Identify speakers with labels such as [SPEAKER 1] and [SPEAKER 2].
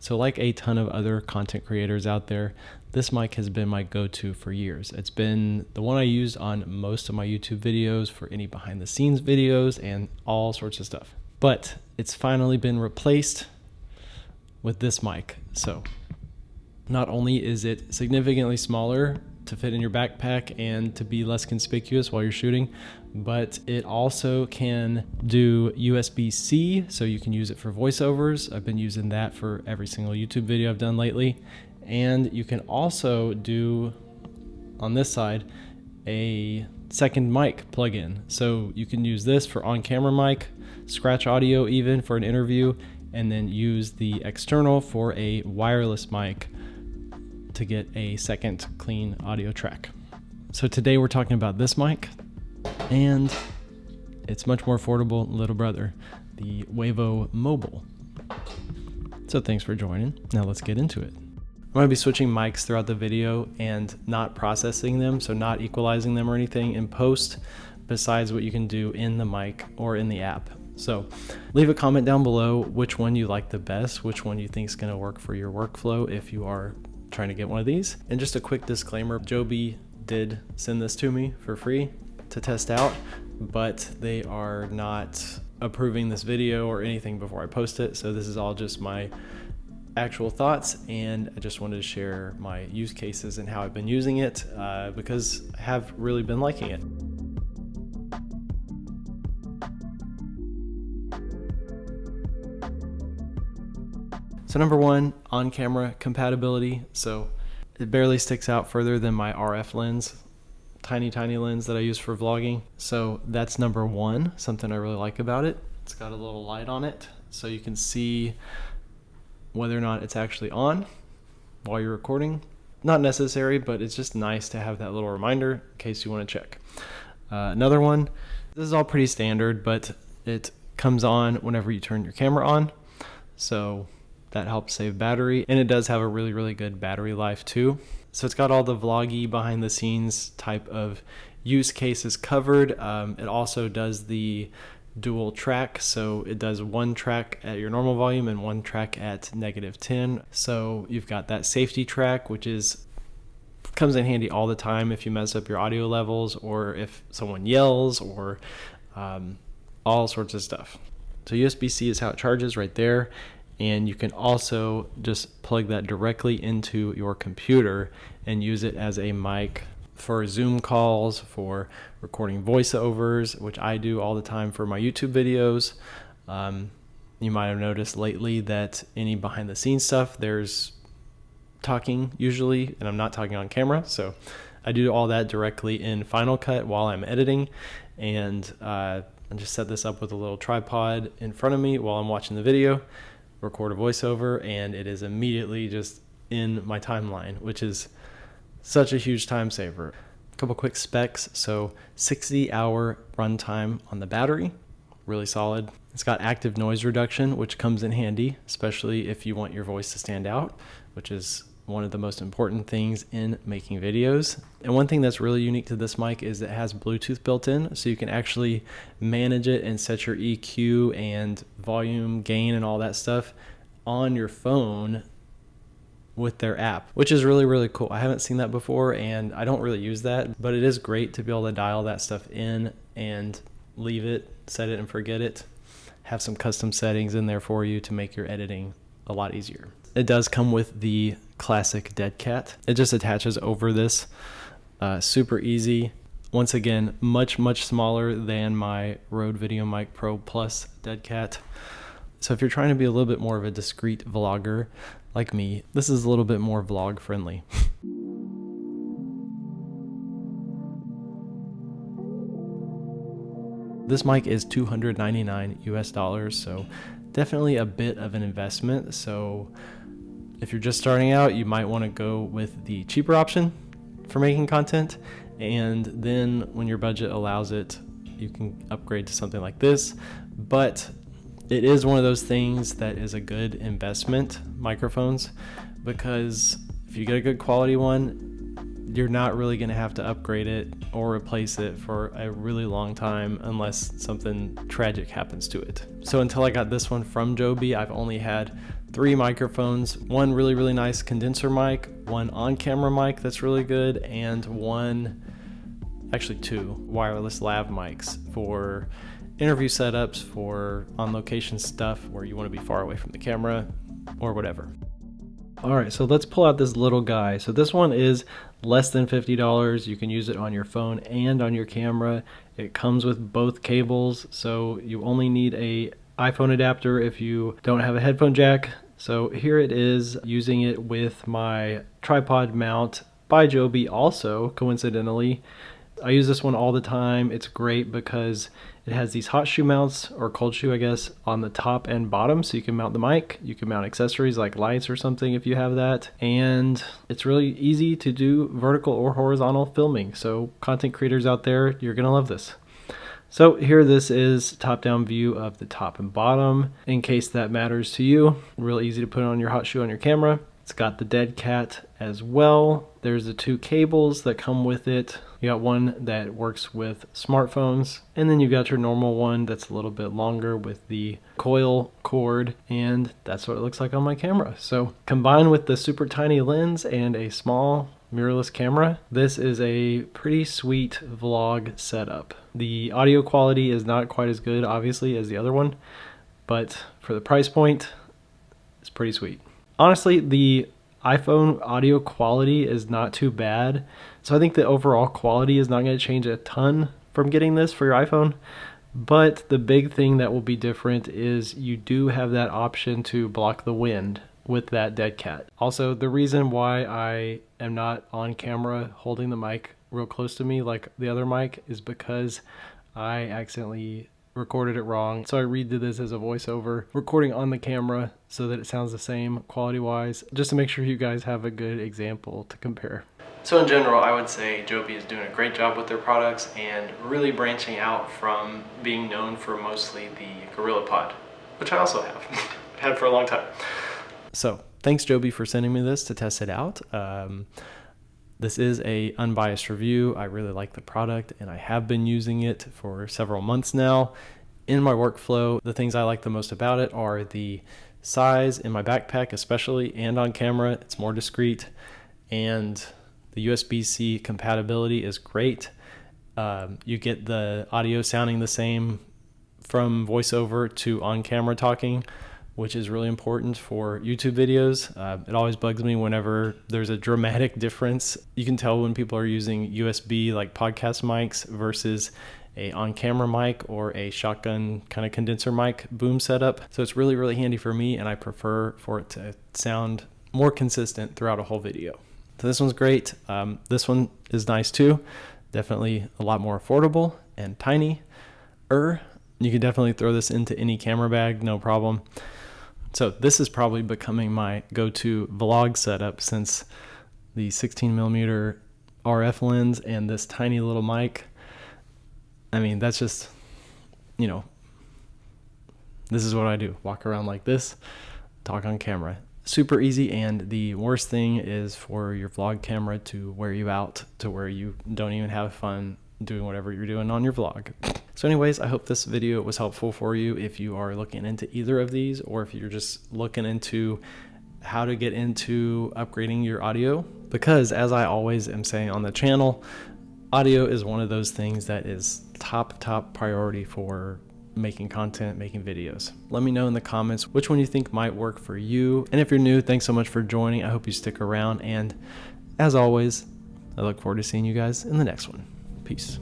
[SPEAKER 1] So like a ton of other content creators out there, this mic has been my go-to for years. It's been the one I used on most of my YouTube videos for any behind the scenes videos and all sorts of stuff. But it's finally been replaced with this mic. So not only is it significantly smaller to fit in your backpack and to be less conspicuous while you're shooting, but it also can do USB-C, so you can use it for voiceovers. I've been using that for every single YouTube video I've done lately. And you can also do, on this side, a second mic plug-in. So you can use this for on-camera mic, scratch audio even for an interview, and then use the external for a wireless mic to get a second clean audio track. So today we're talking about this mic and its much more affordable little brother, the Wavo Mobile. So thanks for joining. Now let's get into it. I'm going to be switching mics throughout the video and not processing them, so not equalizing them or anything in post besides what you can do in the mic or in the app. So leave a comment down below which one you like the best, which one you think is going to work for your workflow if you are trying to get one of these. And just a quick disclaimer, Joby did send this to me for free to test out, but they are not approving this video or anything before I post it. So this is all just my actual thoughts, and I just wanted to share my use cases and how I've been using it because I have really been liking it. So number one, on-camera compatibility. So it barely sticks out further than my RF lens, tiny lens that I use for vlogging. So that's number one, something I really like about it. It's got a little light on it, so you can see whether or not it's actually on while you're recording. Not necessary, but it's just nice to have that little reminder in case you want to check. Another one, this is all pretty standard, but it comes on whenever you turn your camera on. So that helps save battery, and it does have a really good battery life too. So it's got all the vloggy behind the scenes type of use cases covered. It also does the dual track, so it does one track at your normal volume and one track at -10. So you've got that safety track, which comes in handy all the time if you mess up your audio levels or if someone yells or all sorts of stuff. So USB-C is how it charges right there. And you can also just plug that directly into your computer and use it as a mic for Zoom calls, for recording voiceovers, which I do all the time for my YouTube videos. You might have noticed lately that any behind the scenes stuff, there's talking usually, and I'm not talking on camera. So I do all that directly in Final Cut while I'm editing. And I just set this up with a little tripod in front of me while I'm watching the video, record a voiceover, and it is immediately just in my timeline, which is such a huge time saver. A couple quick specs. So 60-hour runtime on the battery, really solid. It's got active noise reduction, which comes in handy, especially if you want your voice to stand out, which is one of the most important things in making videos. And one thing that's really unique to this mic is it has Bluetooth built in, so you can actually manage it and set your EQ and volume, gain, and all that stuff on your phone with their app, which is really cool. I haven't seen that before, and I don't really use that, but it is great to be able to dial that stuff in and leave it, set it and forget it, have some custom settings in there for you to make your editing a lot easier. It does come with the classic dead cat. It just attaches over this, super easy. Once again, much smaller than my Rode VideoMic Pro Plus dead cat. So if you're trying to be a little bit more of a discreet vlogger like me, this is a little bit more vlog friendly. This mic is $299 US, so definitely a bit of an investment. So if you're just starting out, you might want to go with the cheaper option for making content, and then when your budget allows it, you can upgrade to something like this. But it is one of those things that is a good investment, microphones, because if you get a good quality one, you're not really going to have to upgrade it or replace it for a really long time unless something tragic happens to it. So until I got this one from Joby, I've only had 3 microphones, one really nice condenser mic, one on-camera mic that's really good, and actually 2 wireless lav mics for interview setups, for on-location stuff where you want to be far away from the camera or whatever. All right, so let's pull out this little guy. So this one is less than $50. You can use it on your phone and on your camera. It comes with both cables, so you only need a iPhone adapter if you don't have a headphone jack. So here it is, using it with my tripod mount by Joby also, coincidentally. I use this one all the time. It's great because it has these hot shoe mounts, or cold shoe I guess, on the top and bottom, so you can mount the mic, you can mount accessories like lights or something if you have that, and it's really easy to do vertical or horizontal filming. So content creators out there, you're gonna love this. So here this is top-down view of the top and bottom, in case that matters to you. Real easy to put on your hot shoe on your camera. It's got the dead cat as well. There's the 2 cables that come with it. You got one that works with smartphones, and then you got your normal one that's a little bit longer with the coil cord, and that's what it looks like on my camera. So combined with the super tiny lens and a small mirrorless camera, this is a pretty sweet vlog setup. The audio quality is not quite as good, obviously, as the other one, but for the price point, it's pretty sweet. Honestly, the iPhone audio quality is not too bad, so I think the overall quality is not going to change a ton from getting this for your iPhone, but the big thing that will be different is you do have that option to block the wind with that dead cat. Also, the reason why I am not on camera holding the mic real close to me like the other mic is because I accidentally recorded it wrong. So I redid this as a voiceover recording on the camera so that it sounds the same quality wise, just to make sure you guys have a good example to compare. So in general, I would say Joby is doing a great job with their products and really branching out from being known for mostly the GorillaPod, which I also have had for a long time. So thanks Joby for sending me this to test it out. This is a unbiased review. I really like the product and I have been using it for several months now. In my workflow, the things I like the most about it are the size in my backpack especially, and on camera it's more discreet, and the USB-C compatibility is great. You get the audio sounding the same from voiceover to on camera talking, which is really important for YouTube videos. It always bugs me whenever there's a dramatic difference. You can tell when people are using USB like podcast mics versus a on-camera mic or a shotgun kind of condenser mic boom setup. So it's really handy for me, and I prefer for it to sound more consistent throughout a whole video. So this one's great. This one is nice too. Definitely a lot more affordable and tiny. You can definitely throw this into any camera bag, no problem. So this is probably becoming my go-to vlog setup, since the 16mm RF lens and this tiny little mic. I mean, that's just, you know, this is what I do. Walk around like this, talk on camera. Super easy, and the worst thing is for your vlog camera to wear you out to where you don't even have fun doing whatever you're doing on your vlog. So anyways, I hope this video was helpful for you if you are looking into either of these, or if you're just looking into how to get into upgrading your audio. Because as I always am saying on the channel, audio is one of those things that is top priority for making content, making videos. Let me know in the comments which one you think might work for you. And if you're new, thanks so much for joining. I hope you stick around. And as always, I look forward to seeing you guys in the next one. Peace.